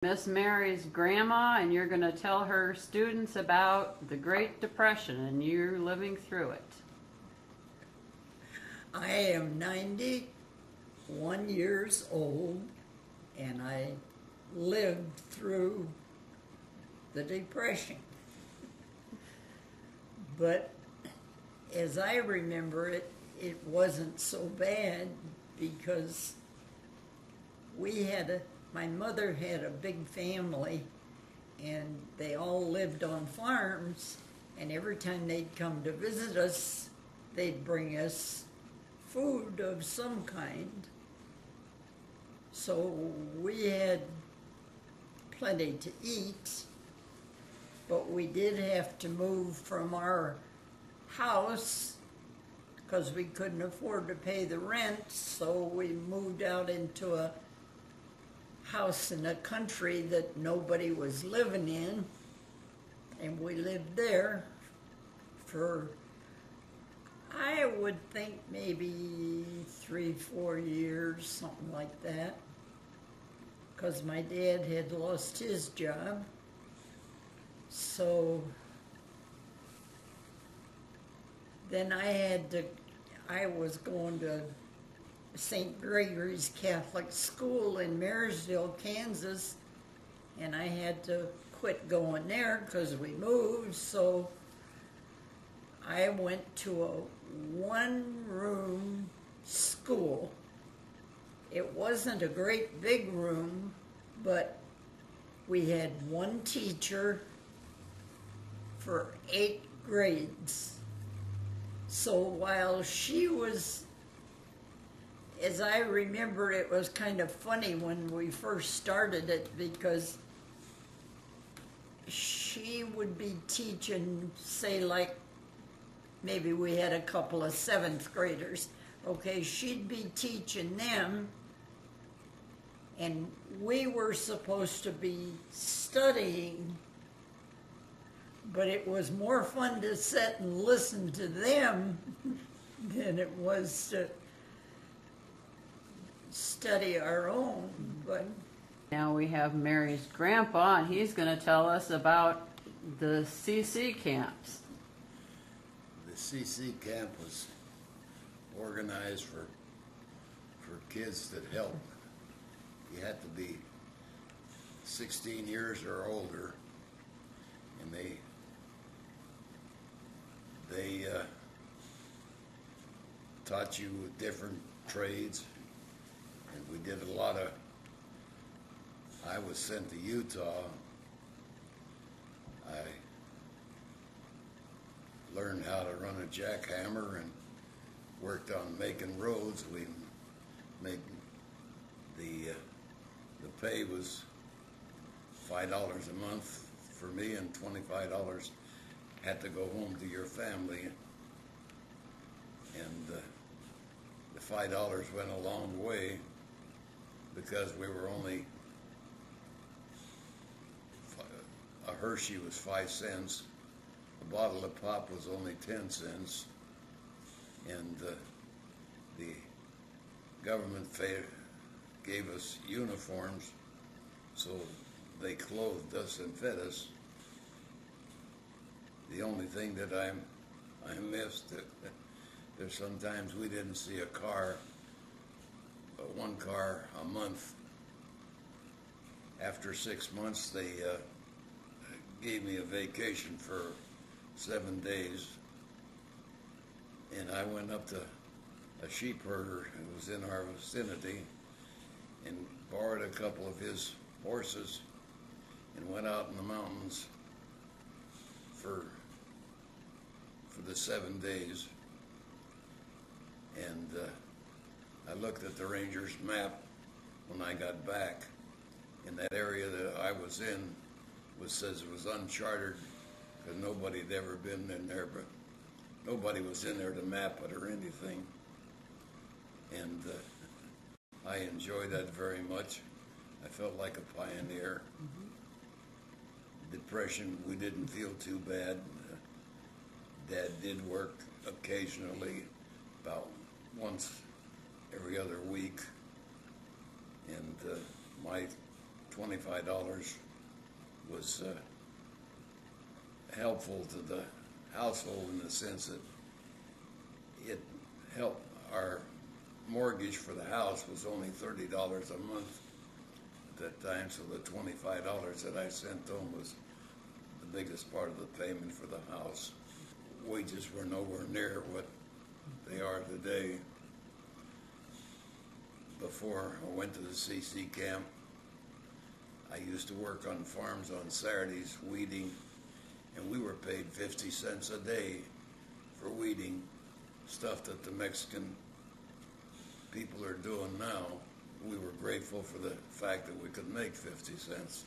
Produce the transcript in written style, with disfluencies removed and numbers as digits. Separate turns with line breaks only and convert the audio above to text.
Miss Mary's grandma, and you're going to tell her students about the Great Depression and you living through it.
I am 91 years old, and I lived through the Depression. But as I remember it, it wasn't so bad because my mother had a big family, and they all lived on farms, and every time they'd come to visit us, they'd bring us food of some kind. So we had plenty to eat, but we did have to move from our house because we couldn't afford to pay the rent, so we moved out into a house in the country that nobody was living in, and we lived there for, I would think, maybe 3-4 years, something like that, because my dad had lost his job. So then I was going to St. Gregory's Catholic School in Marysville, Kansas, and I had to quit going there because we moved, so I went to a one-room school. It wasn't a great big room, but we had one teacher for 8 grades. So while she was, as I remember, it was kind of funny when we first started it because she would be teaching, say, like, maybe we had a couple of 7th graders. Okay, she'd be teaching them, and we were supposed to be studying, but it was more fun to sit and listen to them than it was to study our own. But
now we have Mary's grandpa, and he's going to tell us about the CC camps.
The CC camp was organized for kids that help. You had to be 16 years or older, and they taught you different trades, and we did a lot of. I was sent to Utah. I learned how to run a jackhammer and worked on making roads. We made the pay was $5 a month for me, and $25 had to go home to your family. And the $5 went a long way because we were only, a Hershey was 5 cents, a bottle of pop was only 10 cents, and the government gave us uniforms, so they clothed us and fed us. The only thing that I missed, there's sometimes we didn't see a car, one car a month. After 6 months, they gave me a vacation for 7 days, and I went up to a sheep herder who was in our vicinity and borrowed a couple of his horses and went out in the mountains for the 7 days. And I looked at the ranger's map when I got back, and that area that I was in says it was uncharted because nobody had ever been in there, but nobody was in there to map it or anything. And I enjoyed that very much. I felt like a pioneer. Depression, we didn't feel too bad. Dad did work occasionally, about once every other week, and my $25 was helpful to the household in the sense that it helped. Our mortgage for the house was only $30 a month at that time, so the $25 that I sent home was the biggest part of the payment for the house. Wages were nowhere near what they are today. Before I went to the CC camp, I used to work on farms on Saturdays weeding, and we were paid 50 cents a day for weeding stuff that the Mexican people are doing now. We were grateful for the fact that we could make 50 cents.